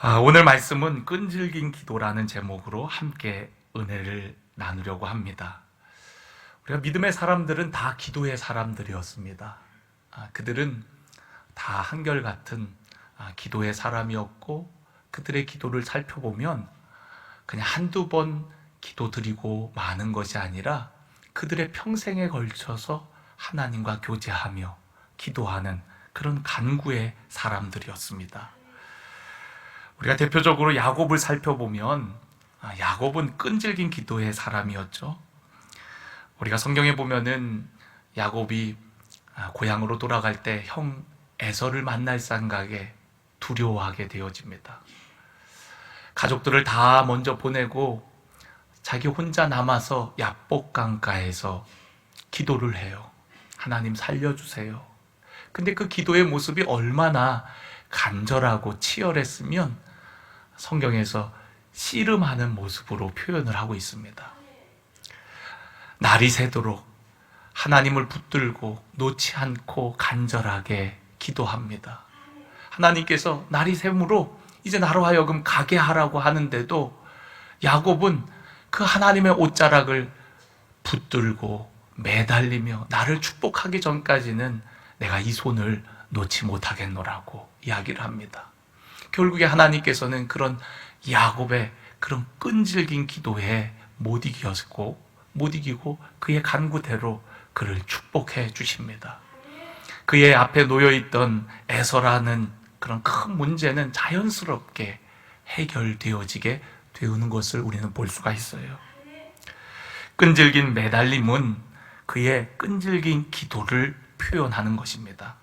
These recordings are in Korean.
오늘 말씀은 끈질긴 기도라는 제목으로 함께 은혜를 나누려고 합니다. 우리가 믿음의 사람들은 다 기도의 사람들이었습니다. 그들은 다 한결같은 기도의 사람이었고, 그들의 기도를 살펴보면 그냥 한두 번 기도 드리고 마는 것이 아니라 그들의 평생에 걸쳐서 하나님과 교제하며 기도하는 그런 간구의 사람들이었습니다. 우리가 대표적으로 야곱을 살펴보면 야곱은 끈질긴 기도의 사람이었죠. 우리가 성경에 보면은 야곱이 고향으로 돌아갈 때 형 에서를 만날 생각에 두려워하게 되어집니다. 가족들을 다 먼저 보내고 자기 혼자 남아서 야복 강가에서 기도를 해요. 하나님 살려주세요. 근데 그 기도의 모습이 얼마나 간절하고 치열했으면 성경에서 씨름하는 모습으로 표현을 하고 있습니다. 날이 새도록 하나님을 붙들고 놓지 않고 간절하게 기도합니다. 하나님께서 날이 새므로 이제 나로 하여금 가게 하라고 하는데도 야곱은 그 하나님의 옷자락을 붙들고 매달리며 나를 축복하기 전까지는 내가 이 손을 놓지 못하겠노라고 이야기를 합니다. 결국에 하나님께서는 그런 야곱의 그런 끈질긴 기도에 못 이기고 그의 간구대로 그를 축복해 주십니다. 그의 앞에 놓여있던 에서라는 그런 큰 문제는 자연스럽게 해결되어지게 되는 것을 우리는 볼 수가 있어요. 끈질긴 매달림은 그의 끈질긴 기도를 표현하는 것입니다.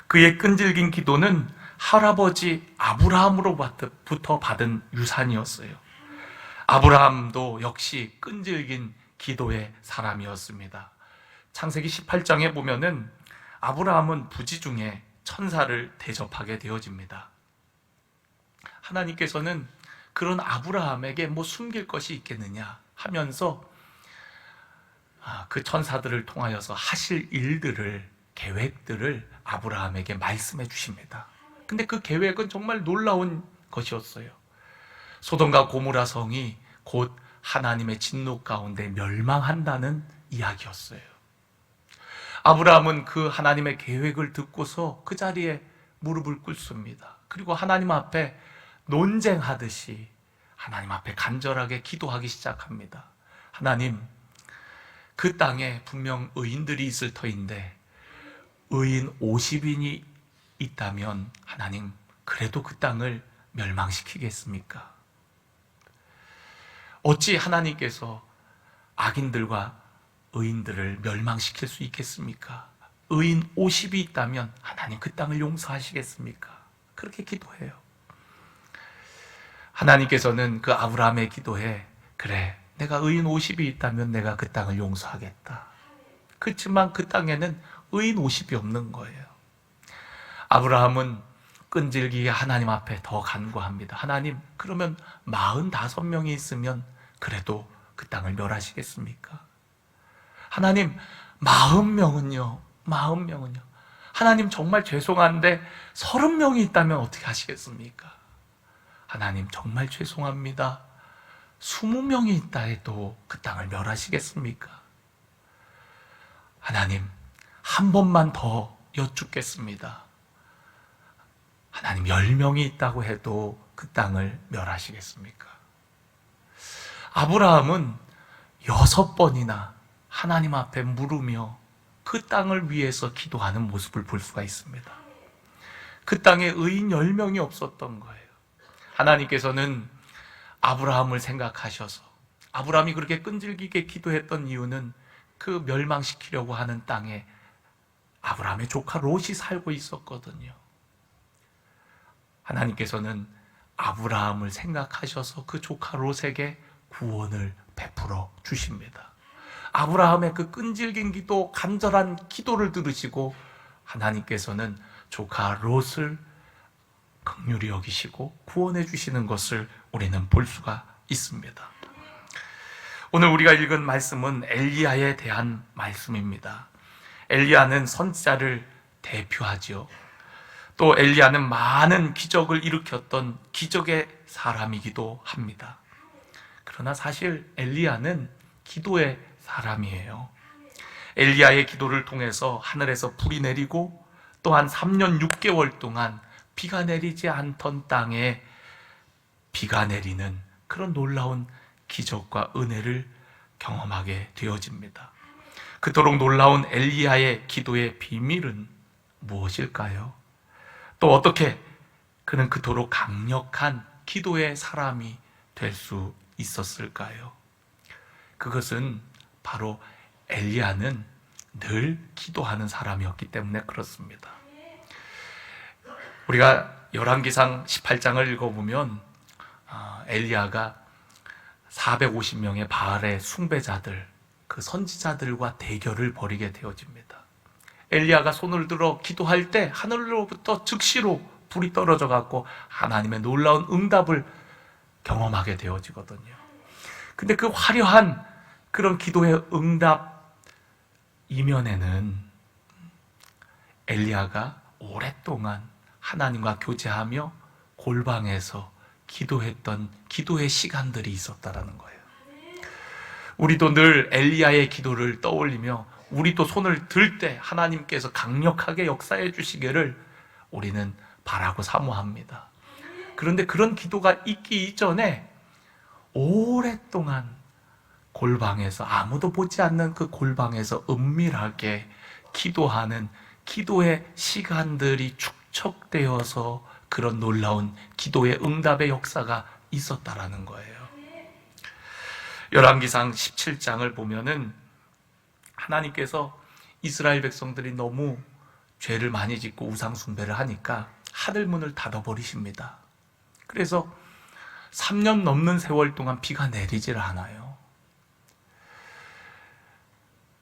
그의 끈질긴 기도는 할아버지 아브라함으로부터 받은 유산이었어요. 아브라함도 역시 끈질긴 기도의 사람이었습니다. 창세기 18장에 보면은 아브라함은 부지 중에 천사를 대접하게 되어집니다. 하나님께서는 그런 아브라함에게 뭐 숨길 것이 있겠느냐 하면서 그 천사들을 통하여서 하실 일들을, 계획들을 아브라함에게 말씀해 주십니다. 근데 그 계획은 정말 놀라운 것이었어요. 소돔과 고모라 성이 곧 하나님의 진노 가운데 멸망한다는 이야기였어요. 아브라함은 그 하나님의 계획을 듣고서 그 자리에 무릎을 꿇습니다. 그리고 하나님 앞에 논쟁하듯이 하나님 앞에 간절하게 기도하기 시작합니다. 하나님, 그 땅에 분명 의인들이 있을 터인데 의인 50인이 있다면 하나님, 그래도 그 땅을 멸망시키겠습니까? 어찌 하나님께서 악인들과 의인들을 멸망시킬 수 있겠습니까? 의인 50이 있다면 하나님 그 땅을 용서하시겠습니까? 그렇게 기도해요. 하나님께서는 그 아브라함의 기도에 그래, 내가 의인 50이 있다면 내가 그 땅을 용서하겠다. 그렇지만 그 땅에는 의인 50이 없는 거예요. 아브라함은 끈질기게 하나님 앞에 더 간구합니다. 하나님, 그러면 45명이 있으면 그래도 그 땅을 멸하시겠습니까? 하나님, 40명은요? 하나님, 정말 죄송한데 30명이 있다면 어떻게 하시겠습니까? 하나님, 정말 죄송합니다. 20명이 있다 해도 그 땅을 멸하시겠습니까? 하나님, 한 번만 더 여쭙겠습니다. 하나님, 10명이 있다고 해도 그 땅을 멸하시겠습니까? 아브라함은 6번이나 하나님 앞에 물으며 그 땅을 위해서 기도하는 모습을 볼 수가 있습니다. 그 땅에 의인 10명이 없었던 거예요. 하나님께서는 아브라함을 생각하셔서, 아브라함이 그렇게 끈질기게 기도했던 이유는 그 멸망시키려고 하는 땅에 아브라함의 조카 롯이 살고 있었거든요. 하나님께서는 아브라함을 생각하셔서 그 조카 롯에게 구원을 베풀어 주십니다. 아브라함의 그 끈질긴 기도, 간절한 기도를 들으시고 하나님께서는 조카 롯을 긍휼히 여기시고 구원해 주시는 것을 우리는 볼 수가 있습니다. 오늘 우리가 읽은 말씀은 엘리야에 대한 말씀입니다. 엘리야는 선지자를 대표하지요. 또 엘리야는 많은 기적을 일으켰던 기적의 사람이기도 합니다. 그러나 사실 엘리야는 기도의 사람이에요. 엘리야의 기도를 통해서 하늘에서 불이 내리고 또한 3년 6개월 동안 비가 내리지 않던 땅에 비가 내리는 그런 놀라운 기적과 은혜를 경험하게 되어집니다. 그토록 놀라운 엘리야의 기도의 비밀은 무엇일까요? 또 어떻게 그는 그토록 강력한 기도의 사람이 될 수 있었을까요? 그것은 바로 엘리야는 늘 기도하는 사람이었기 때문에 그렇습니다. 우리가 열왕기상 18장을 읽어보면 엘리야가 450명의 바알의 숭배자들, 그 선지자들과 대결을 벌이게 되어집니다. 엘리야가 손을 들어 기도할 때 하늘로부터 즉시로 불이 떨어져 갖고 하나님의 놀라운 응답을 경험하게 되어지거든요. 근데 그 화려한 그런 기도의 응답 이면에는 엘리야가 오랫동안 하나님과 교제하며 골방에서 기도했던 기도의 시간들이 있었다라는 거예요. 우리도 늘 엘리야의 기도를 떠올리며 우리도 손을 들 때 하나님께서 강력하게 역사해 주시기를 우리는 바라고 사모합니다. 그런데 그런 기도가 있기 이전에 오랫동안 골방에서, 아무도 보지 않는 그 골방에서 은밀하게 기도하는 기도의 시간들이 축적되어서 그런 놀라운 기도의 응답의 역사가 있었다라는 거예요. 열왕기상 17장을 보면은 하나님께서 이스라엘 백성들이 너무 죄를 많이 짓고 우상 숭배를 하니까 하늘문을 닫아버리십니다. 그래서 3년 넘는 세월 동안 비가 내리질 않아요.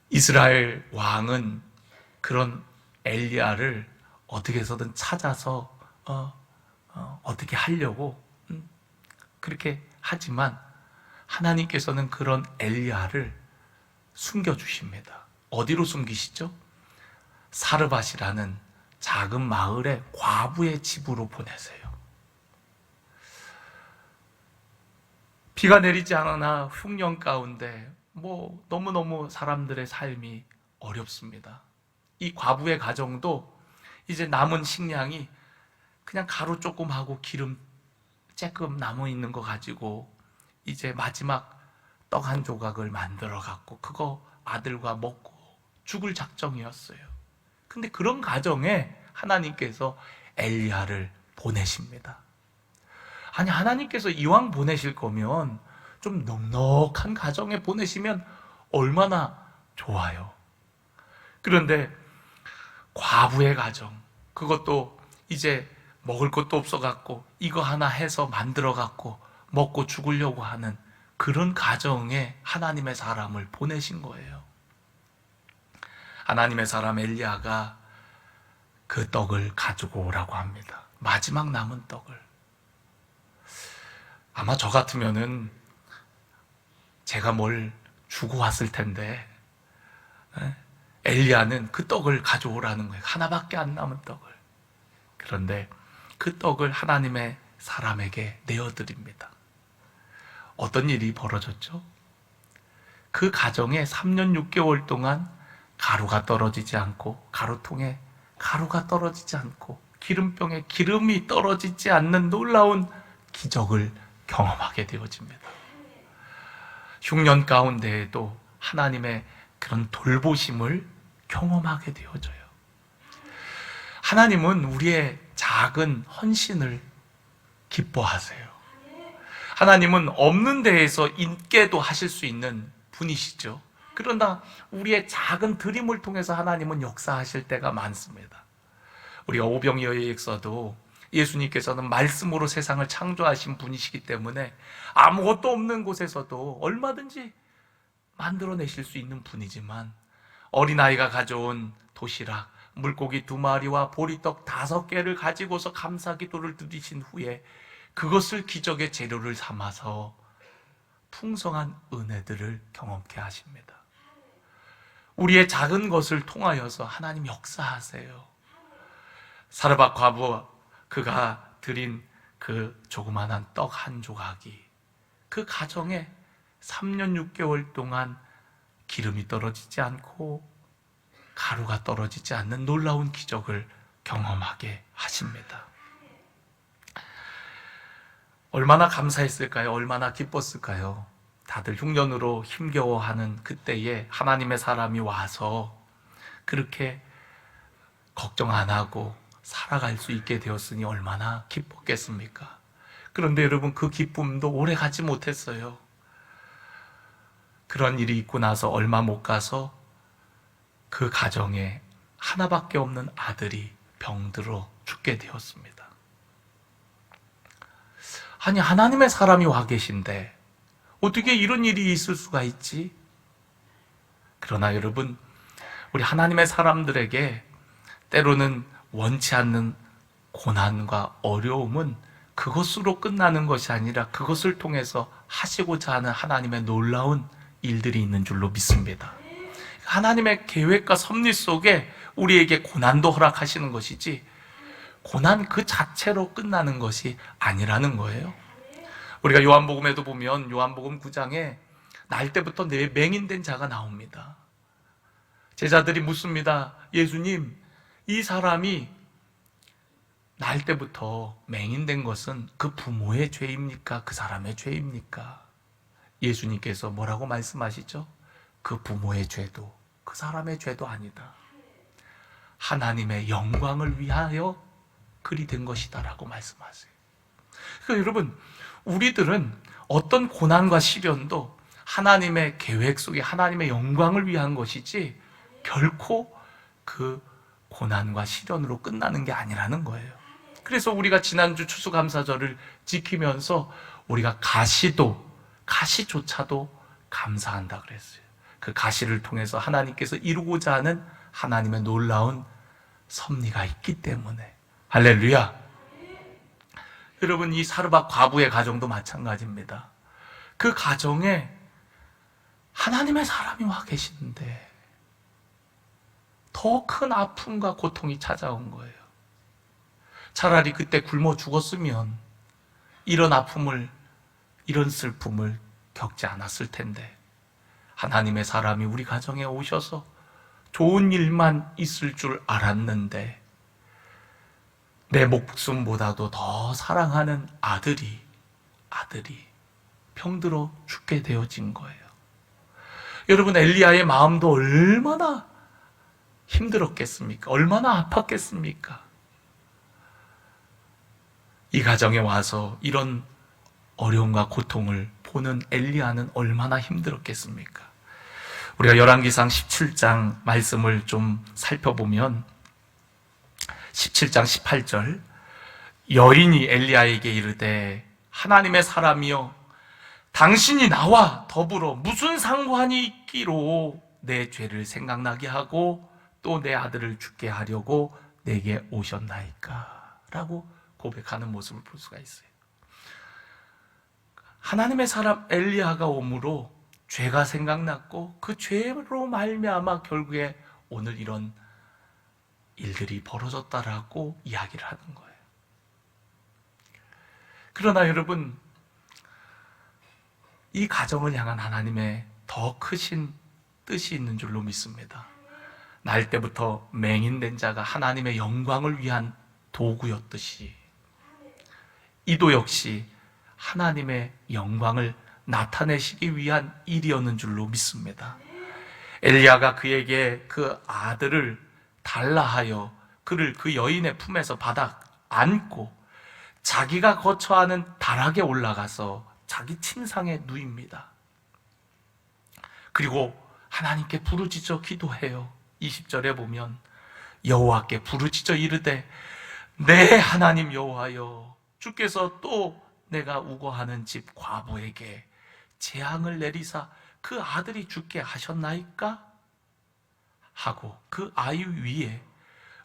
이스라엘 왕은 그런 엘리야를 어떻게 해서든 찾아서 어떻게 하려고 그렇게 하지만 하나님께서는 그런 엘리야를 숨겨주십니다. 어디로 숨기시죠? 사르밧이라는 작은 마을의 과부의 집으로 보내세요. 비가 내리지 않으나 흉년 가운데 너무너무 사람들의 삶이 어렵습니다. 이 과부의 가정도 이제 남은 식량이 그냥 가루 조금 하고 기름 조금 남아 있는 거 가지고 이제 마지막 떡 한 조각을 만들어 갖고 그거 아들과 먹고 죽을 작정이었어요. 근데 그런 가정에 하나님께서 엘리야를 보내십니다. 아니, 하나님께서 이왕 보내실 거면 좀 넉넉한 가정에 보내시면 얼마나 좋아요. 그런데 과부의 가정, 그것도 이제 먹을 것도 없어갖고 이거 하나 해서 만들어갖고 먹고 죽으려고 하는 그런 가정에 하나님의 사람을 보내신 거예요. 하나님의 사람 엘리야가 그 떡을 가지고 오라고 합니다. 마지막 남은 떡을. 아마 저 같으면은 제가 뭘 주고 왔을 텐데 엘리야는 그 떡을 가져오라는 거예요. 하나밖에 안 남은 떡을. 그런데 그 떡을 하나님의 사람에게 내어드립니다. 어떤 일이 벌어졌죠? 그 가정에 3년 6개월 동안 가루가 떨어지지 않고, 가루통에 가루가 떨어지지 않고, 기름병에 기름이 떨어지지 않는 놀라운 기적을 경험하게 되어집니다. 흉년 가운데에도 하나님의 그런 돌보심을 경험하게 되어져요. 하나님은 우리의 작은 헌신을 기뻐하세요. 하나님은 없는 데에서 있게도 하실 수 있는 분이시죠. 그러나 우리의 작은 드림을 통해서 하나님은 역사하실 때가 많습니다. 우리가 오병이어에서도 예수님께서는 말씀으로 세상을 창조하신 분이시기 때문에 아무것도 없는 곳에서도 얼마든지 만들어내실 수 있는 분이지만, 어린아이가 가져온 도시락, 물고기 2마리와 보리떡 5개를 가지고서 감사기도를 드리신 후에 그것을 기적의 재료를 삼아서 풍성한 은혜들을 경험케 하십니다. 우리의 작은 것을 통하여서 하나님 역사하세요. 사르밧 과부 그가 드린 그 조그만한 떡 한 조각이 그 가정에 3년 6개월 동안 기름이 떨어지지 않고 가루가 떨어지지 않는 놀라운 기적을 경험하게 하십니다. 얼마나 감사했을까요? 얼마나 기뻤을까요? 다들 흉년으로 힘겨워하는 그때에 하나님의 사람이 와서 그렇게 걱정 안 하고 살아갈 수 있게 되었으니 얼마나 기뻤겠습니까? 그런데 여러분, 그 기쁨도 오래 가지 못했어요. 그런 일이 있고 나서 얼마 못 가서 그 가정에 하나밖에 없는 아들이 병들어 죽게 되었습니다. 아니, 하나님의 사람이 와 계신데 어떻게 이런 일이 있을 수가 있지? 그러나 여러분, 우리 하나님의 사람들에게 때로는 원치 않는 고난과 어려움은 그것으로 끝나는 것이 아니라 그것을 통해서 하시고자 하는 하나님의 놀라운 일들이 있는 줄로 믿습니다. 하나님의 계획과 섭리 속에 우리에게 고난도 허락하시는 것이지 고난 그 자체로 끝나는 것이 아니라는 거예요. 우리가 요한복음에도 보면 요한복음 9장에 날 때부터 맹인된 자가 나옵니다. 제자들이 묻습니다. 예수님, 이 사람이 날 때부터 맹인된 것은 그 부모의 죄입니까? 그 사람의 죄입니까? 예수님께서 뭐라고 말씀하시죠? 그 부모의 죄도 그 사람의 죄도 아니다. 하나님의 영광을 위하여 그리 된 것이다 라고 말씀하세요. 그러니까 여러분, 우리들은 어떤 고난과 시련도 하나님의 계획 속에 하나님의 영광을 위한 것이지 결코 그 고난과 시련으로 끝나는 게 아니라는 거예요. 그래서 우리가 지난주 추수감사절을 지키면서 우리가 가시조차도 감사한다 그랬어요. 그 가시를 통해서 하나님께서 이루고자 하는 하나님의 놀라운 섭리가 있기 때문에. 할렐루야. 여러분, 이 사르밧 과부의 가정도 마찬가지입니다. 그 가정에 하나님의 사람이 와 계시는데 더 큰 아픔과 고통이 찾아온 거예요. 차라리 그때 굶어 죽었으면 이런 아픔을, 이런 슬픔을 겪지 않았을 텐데 하나님의 사람이 우리 가정에 오셔서 좋은 일만 있을 줄 알았는데 내 목숨보다도 더 사랑하는 아들이 병들어 죽게 되어진 거예요. 여러분, 엘리야의 마음도 얼마나 힘들었겠습니까? 얼마나 아팠겠습니까? 이 가정에 와서 이런 어려움과 고통을 보는 엘리야는 얼마나 힘들었겠습니까? 우리가 열왕기상 17장 말씀을 좀 살펴보면 17장 18절, 여인이 엘리야에게 이르되 하나님의 사람이여, 당신이 나와 더불어 무슨 상관이 있기로 내 죄를 생각나게 하고 또 내 아들을 죽게 하려고 내게 오셨나이까? 라고 고백하는 모습을 볼 수가 있어요. 하나님의 사람 엘리야가 오므로 죄가 생각났고 그 죄로 말미암아 결국에 오늘 이런 일들이 벌어졌다라고 이야기를 하는 거예요. 그러나 여러분, 이 가정을 향한 하나님의 더 크신 뜻이 있는 줄로 믿습니다. 날 때부터 맹인된 자가 하나님의 영광을 위한 도구였듯이 이도 역시 하나님의 영광을 나타내시기 위한 일이었는 줄로 믿습니다. 엘리야가 그에게 그 아들을 달라 하여 그를 그 여인의 품에서 받아 안고 자기가 거처하는 다락에 올라가서 자기 침상에 누입니다. 그리고 하나님께 부르짖어 기도해요. 20절에 보면 여호와께 부르짖어 이르되 내 하나님 여호와여, 주께서 또 내가 우거하는 집 과부에게 재앙을 내리사 그 아들이 죽게 하셨나이까? 하고 그 아이 위에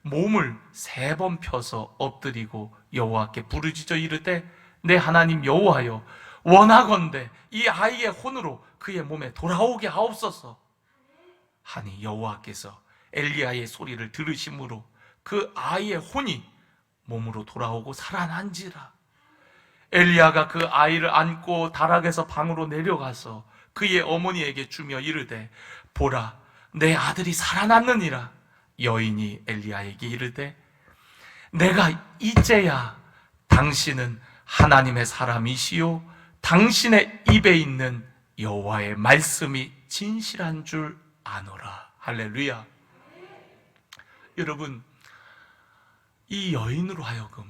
몸을 3번 펴서 엎드리고 여호와께 부르짖어 이르되 내 하나님 여호와여, 원하건대 이 아이의 혼으로 그의 몸에 돌아오게 하옵소서 하니 여호와께서 엘리야의 소리를 들으심으로 그 아이의 혼이 몸으로 돌아오고 살아난지라. 엘리야가 그 아이를 안고 다락에서 방으로 내려가서 그의 어머니에게 주며 이르되 보라 내 아들이 살아났느니라. 여인이 엘리야에게 이르되 내가 이제야 당신은 하나님의 사람이시요 당신의 입에 있는 여호와의 말씀이 진실한 줄 아노라. 할렐루야. 여러분, 이 여인으로 하여금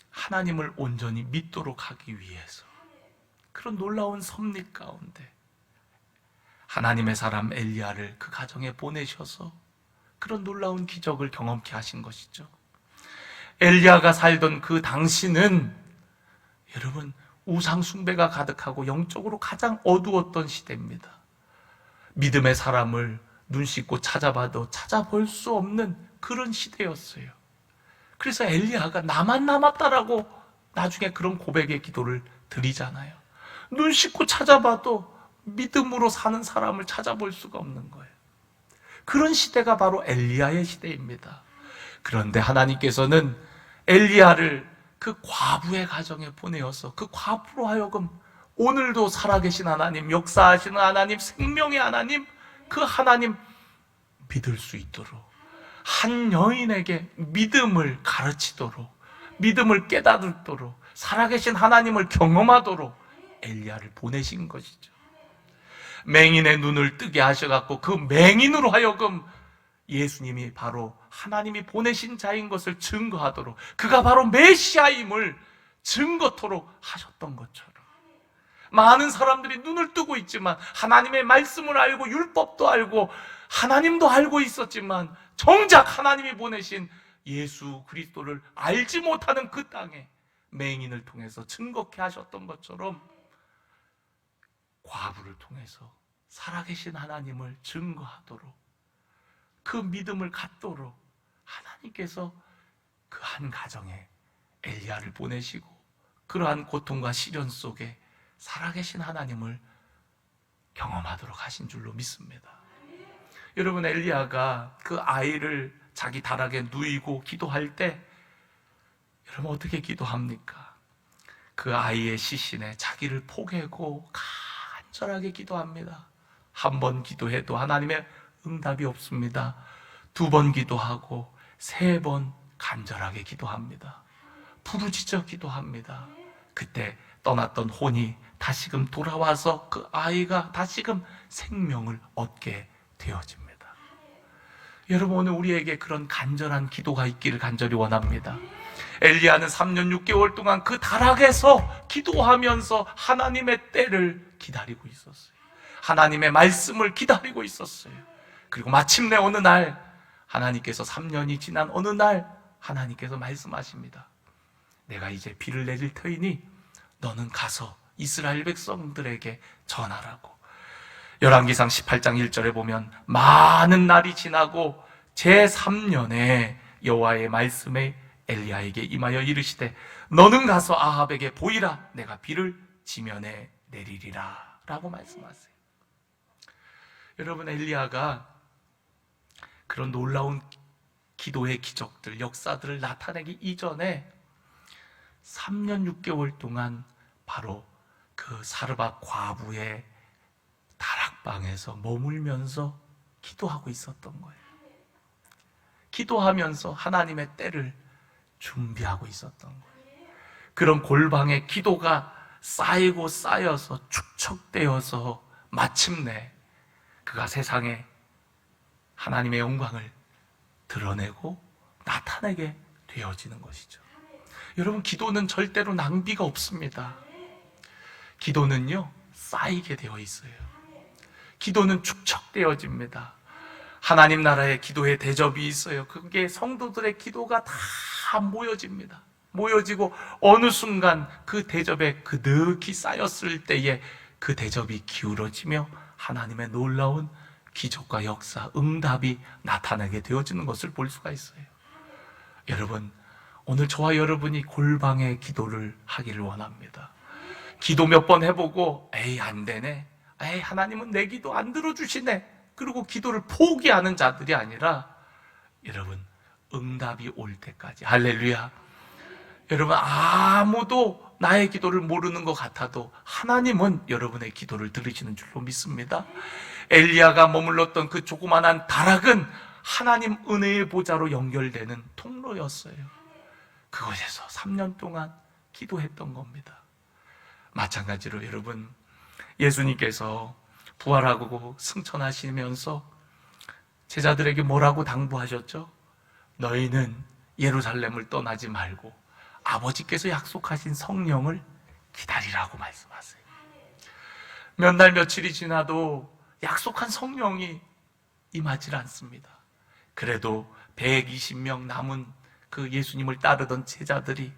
하나님을 온전히 믿도록 하기 위해서 그런 놀라운 섭리 가운데 하나님의 사람 엘리야를 그 가정에 보내셔서 그런 놀라운 기적을 경험케 하신 것이죠. 엘리야가 살던 그 당시는 여러분 우상 숭배가 가득하고 영적으로 가장 어두웠던 시대입니다. 믿음의 사람을 눈 씻고 찾아봐도 찾아볼 수 없는 그런 시대였어요. 그래서 엘리야가 나만 남았다라고 나중에 그런 고백의 기도를 드리잖아요. 눈 씻고 찾아봐도 믿음으로 사는 사람을 찾아볼 수가 없는 거예요. 그런 시대가 바로 엘리야의 시대입니다. 그런데 하나님께서는 엘리야를 그 과부의 가정에 보내어서 그 과부로 하여금 오늘도 살아계신 하나님, 역사하시는 하나님, 생명의 하나님, 그 하나님 믿을 수 있도록 한 여인에게 믿음을 가르치도록 믿음을 깨닫도록 살아계신 하나님을 경험하도록 엘리야를 보내신 것이죠. 맹인의 눈을 뜨게 하셔갖고 그 맹인으로 하여금 예수님이 바로 하나님이 보내신 자인 것을 증거하도록 그가 바로 메시아임을 증거토록 하셨던 것처럼 많은 사람들이 눈을 뜨고 있지만 하나님의 말씀을 알고 율법도 알고 하나님도 알고 있었지만 정작 하나님이 보내신 예수 그리스도를 알지 못하는 그 땅에 맹인을 통해서 증거케 하셨던 것처럼 과부를 통해서 살아계신 하나님을 증거하도록 그 믿음을 갖도록 하나님께서 그 한 가정에 엘리야를 보내시고 그러한 고통과 시련 속에 살아계신 하나님을 경험하도록 하신 줄로 믿습니다. 여러분, 엘리야가 그 아이를 자기 다락에 누이고 기도할 때 여러분 어떻게 기도합니까? 그 아이의 시신에 자기를 포개고 간절하게 기도합니다. 한 번 기도해도 하나님의 응답이 없습니다. 2번 기도하고 3번 간절하게 기도합니다. 부르짖어 기도합니다. 그때 떠났던 혼이 다시금 돌아와서 그 아이가 다시금 생명을 얻게 되어집니다. 여러분, 오늘 우리에게 그런 간절한 기도가 있기를 간절히 원합니다. 엘리야는 3년 6개월 동안 그 다락에서 기도하면서 하나님의 때를 기다리고 있었어요. 하나님의 말씀을 기다리고 있었어요. 그리고 마침내 어느 날 하나님께서 3년이 지난 어느 날 하나님께서 말씀하십니다. 내가 이제 비를 내릴 터이니 너는 가서 이스라엘 백성들에게 전하라고. 열왕기상 18장 1절에 보면 많은 날이 지나고 제3년에 여호와의 말씀에 엘리야에게 임하여 이르시되 너는 가서 아합에게 보이라. 내가 비를 지면에 내리리라 라고 말씀하세요. 여러분, 엘리야가 그런 놀라운 기도의 기적들, 역사들을 나타내기 이전에 3년 6개월 동안 바로 그 사르밧 과부의 다락방에서 머물면서 기도하고 있었던 거예요. 기도하면서 하나님의 때를 준비하고 있었던 거예요. 그런 골방의 기도가 쌓이고 쌓여서 축적되어서 마침내 그가 세상에 하나님의 영광을 드러내고 나타내게 되어지는 것이죠. 여러분, 기도는 절대로 낭비가 없습니다. 기도는요, 쌓이게 되어 있어요. 기도는 축적되어집니다. 하나님 나라의 기도의 대접이 있어요. 그게 성도들의 기도가 다 모여집니다. 모여지고 어느 순간 그 대접에 그득히 쌓였을 때에 그 대접이 기울어지며 하나님의 놀라운 기적과 역사, 응답이 나타나게 되어지는 것을 볼 수가 있어요. 여러분, 오늘 저와 여러분이 골방의 기도를 하기를 원합니다. 기도 몇 번 해보고 에이 안 되네, 에이 하나님은 내 기도 안 들어주시네, 그리고 기도를 포기하는 자들이 아니라 여러분, 응답이 올 때까지. 할렐루야. 여러분, 아무도 나의 기도를 모르는 것 같아도 하나님은 여러분의 기도를 들으시는 줄로 믿습니다. 엘리야가 머물렀던 그 조그만한 다락은 하나님 은혜의 보좌로 연결되는 통로였어요. 그곳에서 3년 동안 기도했던 겁니다. 마찬가지로 여러분, 예수님께서 부활하고 승천하시면서 제자들에게 뭐라고 당부하셨죠? 너희는 예루살렘을 떠나지 말고 아버지께서 약속하신 성령을 기다리라고 말씀하세요. 몇 날 며칠이 지나도 약속한 성령이 임하지 않습니다. 그래도 120명 남은 그 예수님을 따르던 제자들이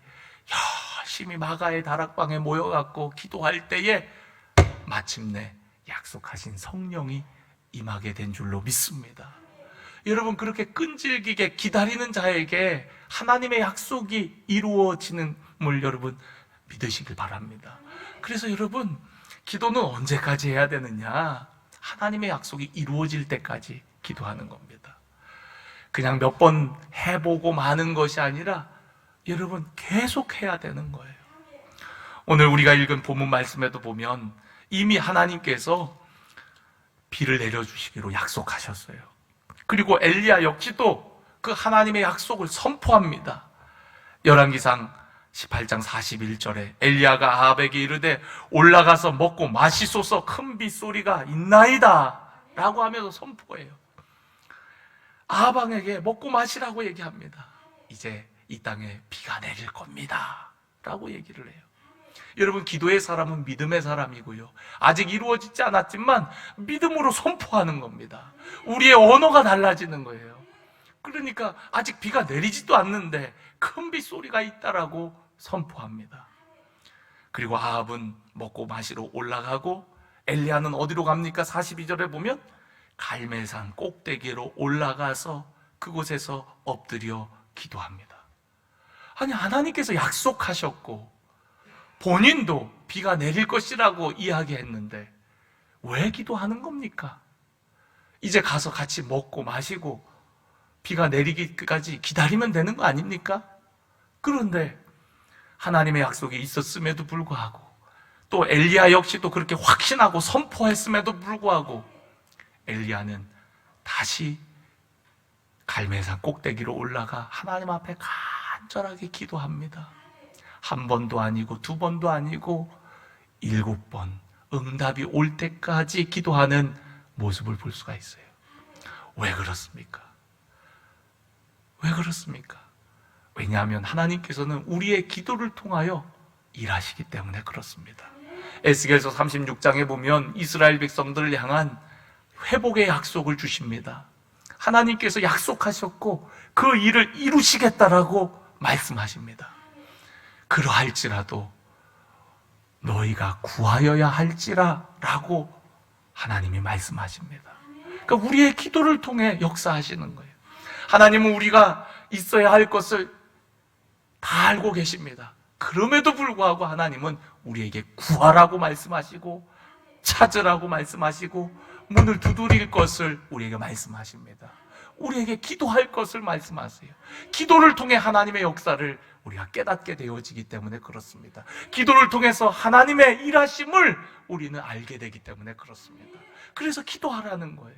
열심히 마가의 다락방에 모여갖고 기도할 때에 마침내 약속하신 성령이 임하게 된 줄로 믿습니다. 여러분, 그렇게 끈질기게 기다리는 자에게 하나님의 약속이 이루어지는을 여러분 믿으시길 바랍니다. 그래서 여러분, 기도는 언제까지 해야 되느냐? 하나님의 약속이 이루어질 때까지 기도하는 겁니다. 그냥 몇 번 해보고 마는 것이 아니라 여러분 계속 해야 되는 거예요. 오늘 우리가 읽은 본문 말씀에도 보면 이미 하나님께서 비를 내려주시기로 약속하셨어요. 그리고 엘리야 역시도 그 하나님의 약속을 선포합니다. 열왕기상 18장 41절에 엘리야가 아합에게 이르되 올라가서 먹고 마시소서, 큰 빗소리가 있나이다 라고 하면서 선포해요. 아합 왕에게 먹고 마시라고 얘기합니다. 이제 이 땅에 비가 내릴 겁니다 라고 얘기를 해요. 여러분, 기도의 사람은 믿음의 사람이고요, 아직 이루어지지 않았지만 믿음으로 선포하는 겁니다. 우리의 언어가 달라지는 거예요. 그러니까 아직 비가 내리지도 않는데 큰 빗소리가 있다라고 선포합니다. 그리고 아합은 먹고 마시러 올라가고 엘리야는 어디로 갑니까? 42절에 보면 갈멜산 꼭대기로 올라가서 그곳에서 엎드려 기도합니다. 아니, 하나님께서 약속하셨고 본인도 비가 내릴 것이라고 이야기했는데 왜 기도하는 겁니까? 이제 가서 같이 먹고 마시고 비가 내리기까지 기다리면 되는 거 아닙니까? 그런데 하나님의 약속이 있었음에도 불구하고 또 엘리야 역시도 그렇게 확신하고 선포했음에도 불구하고 엘리야는 다시 갈멜산 꼭대기로 올라가 하나님 앞에 간절하게 기도합니다. 한 번도 아니고 두 번도 아니고 7번 응답이 올 때까지 기도하는 모습을 볼 수가 있어요. 왜 그렇습니까? 왜 그렇습니까? 왜냐하면 하나님께서는 우리의 기도를 통하여 일하시기 때문에 그렇습니다. 에스겔서 36장에 보면 이스라엘 백성들을 향한 회복의 약속을 주십니다. 하나님께서 약속하셨고 그 일을 이루시겠다라고 말씀하십니다. 그러할지라도 너희가 구하여야 할지라 라고 하나님이 말씀하십니다. 그러니까 우리의 기도를 통해 역사하시는 거예요. 하나님은 우리가 있어야 할 것을 다 알고 계십니다. 그럼에도 불구하고 하나님은 우리에게 구하라고 말씀하시고 찾으라고 말씀하시고 문을 두드릴 것을 우리에게 말씀하십니다. 우리에게 기도할 것을 말씀하세요. 기도를 통해 하나님의 역사를 우리가 깨닫게 되어지기 때문에 그렇습니다. 기도를 통해서 하나님의 일하심을 우리는 알게 되기 때문에 그렇습니다. 그래서 기도하라는 거예요.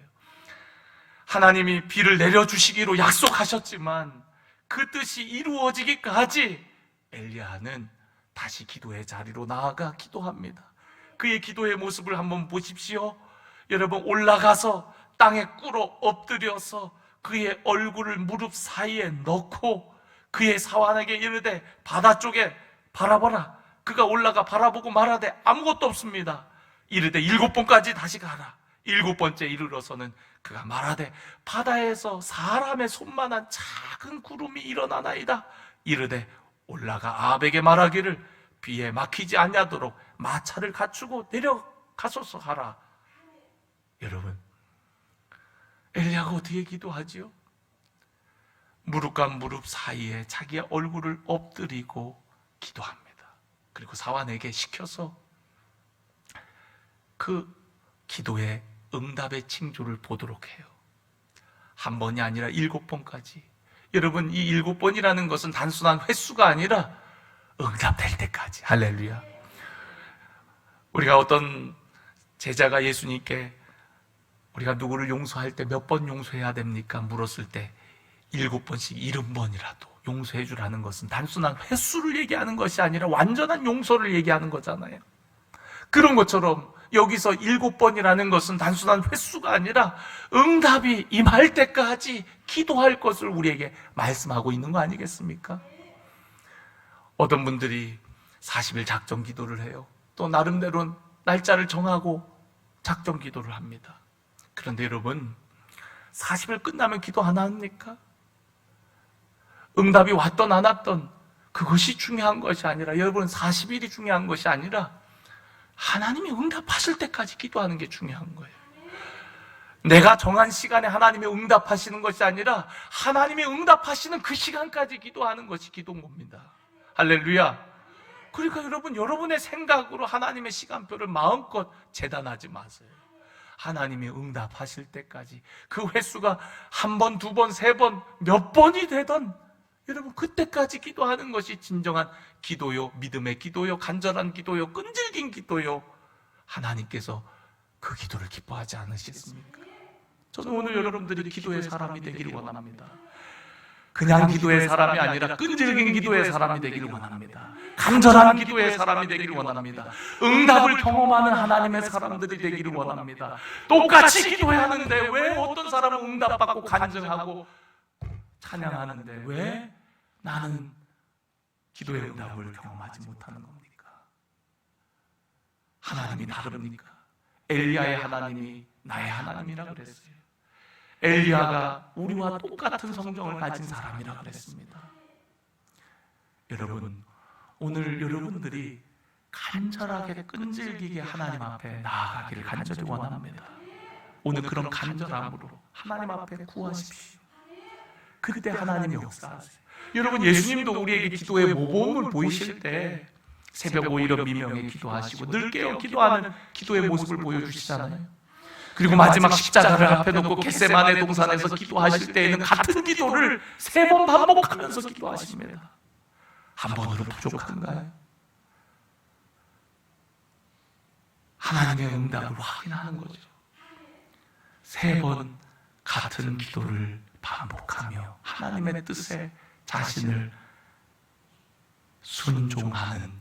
하나님이 비를 내려주시기로 약속하셨지만 그 뜻이 이루어지기까지 엘리야는 다시 기도의 자리로 나아가 기도합니다. 그의 기도의 모습을 한번 보십시오. 여러분, 올라가서 땅에 꿇어 엎드려서 그의 얼굴을 무릎 사이에 넣고 그의 사환에게 이르되 바다 쪽에 바라보라. 그가 올라가 바라보고 말하되 아무것도 없습니다. 이르되 7번까지 다시 가라. 7번째 이르러서는 그가 말하되 바다에서 사람의 손만한 작은 구름이 일어나나이다. 이르되 올라가 아합에게 말하기를 비에 막히지 아니하도록 마차를 갖추고 내려가소서 하라. 여러분, 엘리야가 어떻게 기도하지요? 무릎과 무릎 사이에 자기의 얼굴을 엎드리고 기도합니다. 그리고 사환에게 시켜서 그 기도의 응답의 징조를 보도록 해요. 한 번이 아니라 7번까지 여러분, 이 7번이라는 것은 단순한 횟수가 아니라 응답될 때까지. 할렐루야. 우리가 어떤 제자가 예수님께 우리가 누구를 용서할 때 몇 번 용서해야 됩니까? 물었을 때 7번씩 70번이라도 용서해 주라는 것은 단순한 횟수를 얘기하는 것이 아니라 완전한 용서를 얘기하는 거잖아요. 그런 것처럼 여기서 7번이라는 것은 단순한 횟수가 아니라 응답이 임할 때까지 기도할 것을 우리에게 말씀하고 있는 거 아니겠습니까? 어떤 분들이 40일 작정 기도를 해요. 또 나름대로 날짜를 정하고 작정 기도를 합니다. 그런데 여러분, 40일 끝나면 기도 안 합니까? 응답이 왔던 안 왔던 그것이 중요한 것이 아니라, 여러분, 40일이 중요한 것이 아니라 하나님이 응답하실 때까지 기도하는 게 중요한 거예요. 내가 정한 시간에 하나님이 응답하시는 것이 아니라 하나님이 응답하시는 그 시간까지 기도하는 것이 기도인 겁니다. 할렐루야. 그러니까 여러분, 여러분의 생각으로 하나님의 시간표를 마음껏 재단하지 마세요. 하나님이 응답하실 때까지, 그 횟수가 1번, 2번, 3번, 몇 번이 되던 여러분, 그때까지 기도하는 것이 진정한 기도요, 믿음의 기도요, 간절한 기도요, 끈질긴 기도요. 하나님께서 그 기도를 기뻐하지 않으시겠습니까? 저는 오늘 여러분들이 기도의 사람이 되기를 원합니다. 그냥 기도의 사람이 아니라 끈질긴 기도의 사람이 되기를 원합니다. 간절한 기도의 사람이 되기를 원합니다. 응답을 경험하는 하나님의 사람들이 되기를 원합니다. 똑같이 기도해야 하는데 왜 어떤 사람은 응답받고 간증하고 찬양하는데 왜 나는 기도의 응답을 경험하지 못하는 겁니까? 하나님이 다릅니까? 엘리야의 하나님이 나의 하나님이라 그랬어요. 엘리야가 우리와 똑같은 성정을 가진 사람이라 그랬습니다. 여러분, 오늘 여러분들이 간절하게 끈질기게 하나님 앞에 나아가기를 간절히 원합니다. 오늘 그런 간절함으로 하나님 앞에 구하십시오. 그때 하나님이 역사하세요. 여러분, 예수님도 우리에게 기도의 모범을 보이실 때 새벽 오히려 미명에 기도하시고 늘 깨어 기도하는 기도의 모습을 보여주시잖아요. 그리고 마지막 십자가를 앞에 놓고 겟세마네 동산에서 기도하실 때에는 같은 기도를 3번 반복하면서 기도하십니다. 한 번으로 부족한가요? 하나님의 응답을 확인하는 거죠. 3번 같은 기도를 반복하며 하나님의 뜻에 자신을 순종하는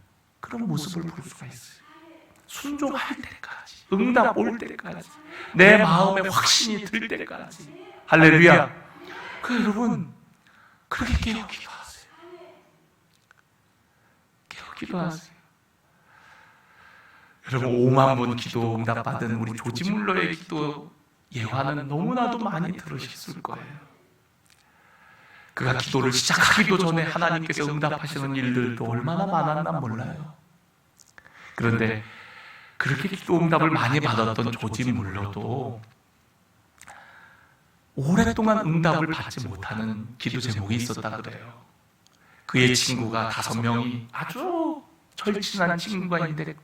그런 모습을 볼 수가 있어요. 순종할 때까지, 응답 올 때까지, 내 마음에 확신이 들 때까지. 할렐루야. 여러분, 그렇게 깨어 기도하세요. 깨어 기도하세요. 여러분, 5만 번 기도 응답받은 우리 조지 물러의 기도 예화는 너무나도 많이 들으셨을 거예요. 그가 기도를 시작하기도 전에 하나님께서 응답하시는 일들도 얼마나 많았나 몰라요. 그런데 그렇게 기도 응답을 많이 받았던 조지 물러도 오랫동안 응답을 받지 못하는 기도 제목이 있었다 그래요. 그의 친구가 5명이 아주 절친한 친구가 있는데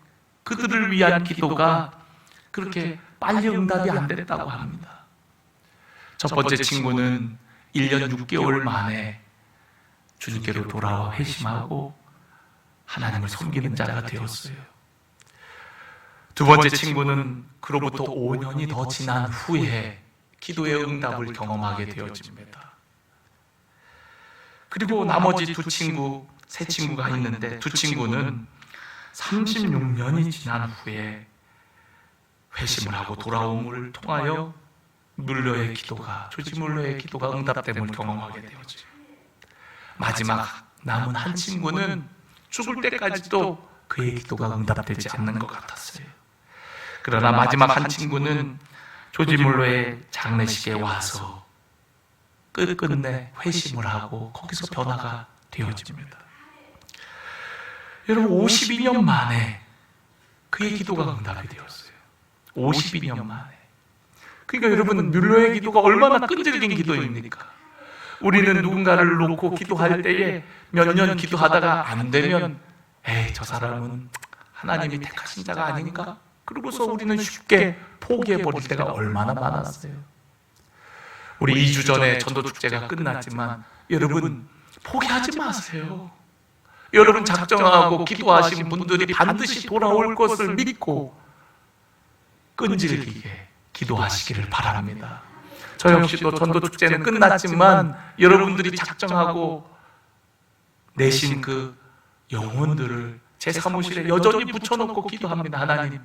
그들을 위한 기도가 그렇게 빨리 응답이 안 됐다고 합니다. 첫 번째 친구는 1년 6개월 만에 주님께로 돌아와 회심하고 하나님을 섬기는 자가 되었어요. 두 번째 친구는 그로부터 5년이 더 지난 후에 기도의 응답을 경험하게 되어집니다. 그리고 나머지 세 친구가 있는데 두 친구는 36년이 지난 후에 회심을 하고 돌아옴을 통하여 조지 물러의 기도가 응답됨을 경험하게 되었죠. 마지막 남은 한 친구는 죽을 때까지도 그의 기도가 응답되지 않는 것 같았어요. 그러나 마지막 한 친구는 조지 물러의 장례식에 와서 끝끝내 회심을 하고 거기서 변화가 되어집니다. 여러분, 52년 만에 그의 기도가 응답이 되었어요. 52년 만에. 그러니까 여러분, 뮬러의 기도가 얼마나 끈질긴 기도입니까? 우리는 누군가를 놓고 기도할 때에 몇 년 기도하다가 안 되면 저 사람은 하나님이 택하신 자가 아닌가? 그러고서 우리는 쉽게 포기해버릴 때가 얼마나 많았어요. 우리 2주 전에 전도축제가 끝났지만 여러분 포기하지 마세요. 여러분 작정하고 기도하신 분들이 반드시 돌아올 것을 믿고 끈질기게 기도하시기를 바랍니다. 저 역시도 전도축제는 끝났지만 여러분들이 작정하고 내신 그 영혼들을 제 사무실에 여전히 붙여놓고 기도합니다. 하나님,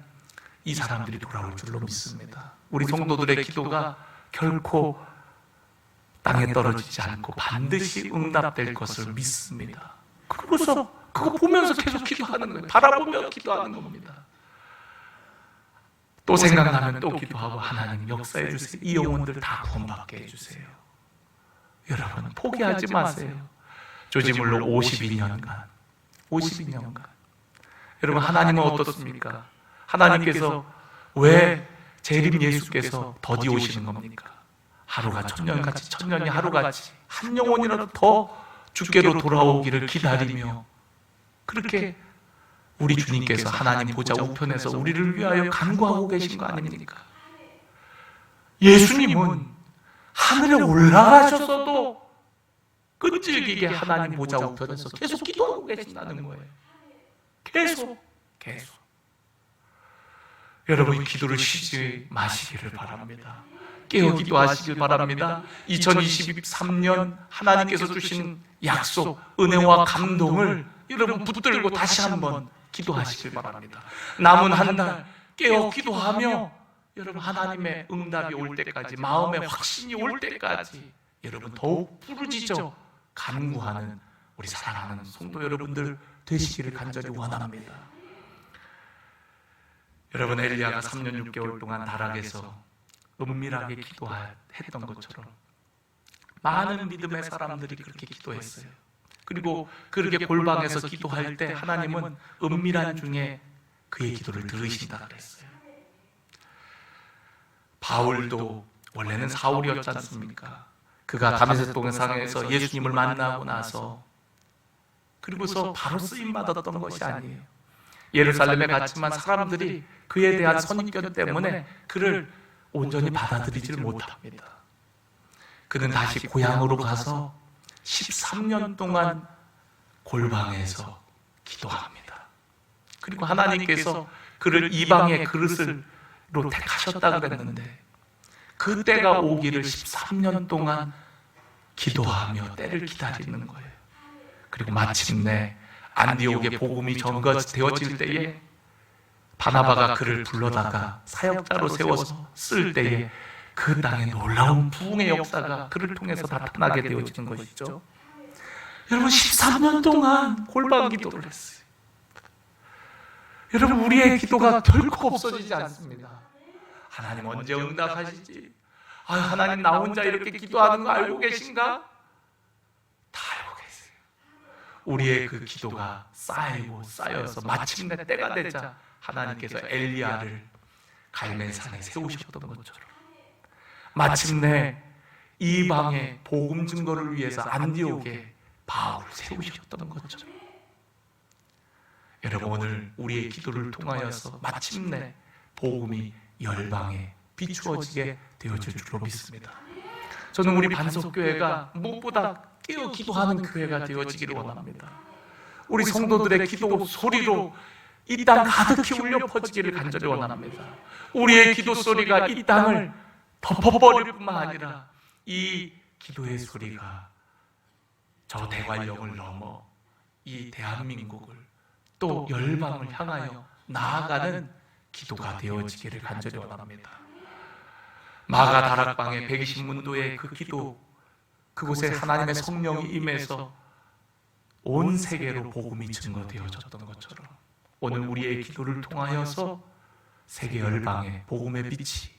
이 사람들이 돌아올 줄로 믿습니다. 우리 성도들의 기도가 결코 땅에 떨어지지 않고 반드시 응답될 것을 믿습니다. 그러고서 그거 보면서 계속 기도하는 거예요. 바라보며 기도하는 겁니다. 또 생각나면 또 기도하고, 하나님 역사해 주세요. 이 영혼들 다 구원받게 해주세요. 여러분 포기하지 마세요. 조지물로 52년간 여러분, 하나님은 어떻습니까? 하나님께서 왜 재림 예수께서 더디 오시는 겁니까? 하루가 천년같이, 천년이 하루같이 한 영혼이라도 더 주께로 돌아오기를 기다리며, 그렇게 우리 주님께서 하나님 보좌 우편에서 우리를 위하여 간구하고 계신 거 아닙니까? 예수님은 하늘에 올라가셔서도 끈질기게 하나님 보좌 우편에서 계속 기도하고 계신다는 거예요. 계속. 여러분, 기도를 쉬지 마시기를 바랍니다. 깨어 기도하시길 바랍니다. 2023년 하나님께서 주신 약속, 은혜와 감동을 여러분 붙들고 다시 한번 기도하시길 바랍니다. 남은 한 달 깨어 기도하며 여러분 하나님의 응답이 올 때까지, 마음의 확신이 올 때까지 여러분 더욱 부르짖어 간구하는 우리 사랑하는 성도 여러분들 되시기를 간절히 원합니다. 여러분, 엘리야가 3년 6개월 동안 다락에서 은밀하게 기도했던 것처럼 많은 믿음의 사람들이 그렇게 기도했어요. 그리고 그렇게 골방에서 기도할 때 하나님은 은밀한 중에 그의 기도를 들으신다 그랬어요. 바울도 원래는 사울이었지 않습니까? 그가 다메섹 동상에서 예수님을 만나고 나서 그리고서 바로 쓰임받았던 것이 아니에요. 예루살렘에 갔지만 사람들이 그에 대한 선입견 때문에 그를 온전히 받아들이질 못합니다. 그는 다시 고향으로 가서 13년 동안 골방에서 기도합니다. 그리고 하나님께서 그를 이방의 그릇으로 택하셨다 그랬는데 그 때가 오기를 13년 동안 기도하며 때를 기다리는 거예요. 그리고 마침내 안디옥의 복음이 전거되어질 때에 바나바가 그를 불러다가 사역자로 세워서 쓸 때에 그 땅에 놀라운 부흥의 역사가 그를 통해서 나타나게 되어지는 것이죠. 여러분, 13년 동안 골방 기도를 했어요. 여러분, 우리의 기도가 결코 없어지지 않습니다. 하나님 언제 응답하시지? 하나님 나 혼자 이렇게 기도하는 거 알고 계신가? 다 알고 계세요. 우리의 그 기도가 쌓여서 마침내 때가 되자 하나님께서 엘리야를 갈멜산에 세우셨던 것처럼 마침내 이방의 복음 증거를 위해서 안디옥에 바울을 세우셨던 것처럼 여러분, 오늘 우리의 기도를 통하여서 마침내 복음이 열방에 비추어지게 되어질 줄로 믿습니다. 저는 우리 반석교회가 무엇보다 깨어 기도하는 교회가 되어지기를 원합니다. 우리 성도들의 기도 소리로 이 땅 가득히 울려 퍼지기를 간절히 원합니다. 우리의 기도 소리가 이 땅을 덮어버릴 뿐만 아니라 이 기도의 소리가 저 대관령을 넘어 이 대한민국을 또 열방을 향하여 나아가는 기도가 되어지기를 간절히 원합니다. 마가 다락방의 120문도의 그 기도, 그곳에 하나님의 성령이 임해서 온 세계로 복음이 증거되어졌던 것처럼 오늘 우리의 기도를 통하여서 세계 열방에 복음의 빛이,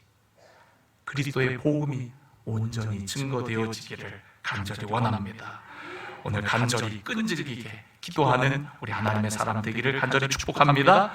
그리스도의 복음이 온전히 증거되어지기를 간절히 원합니다. 오늘 간절히 끈질기게 기도하는 우리 하나님의 사람 되기를 간절히 축복합니다.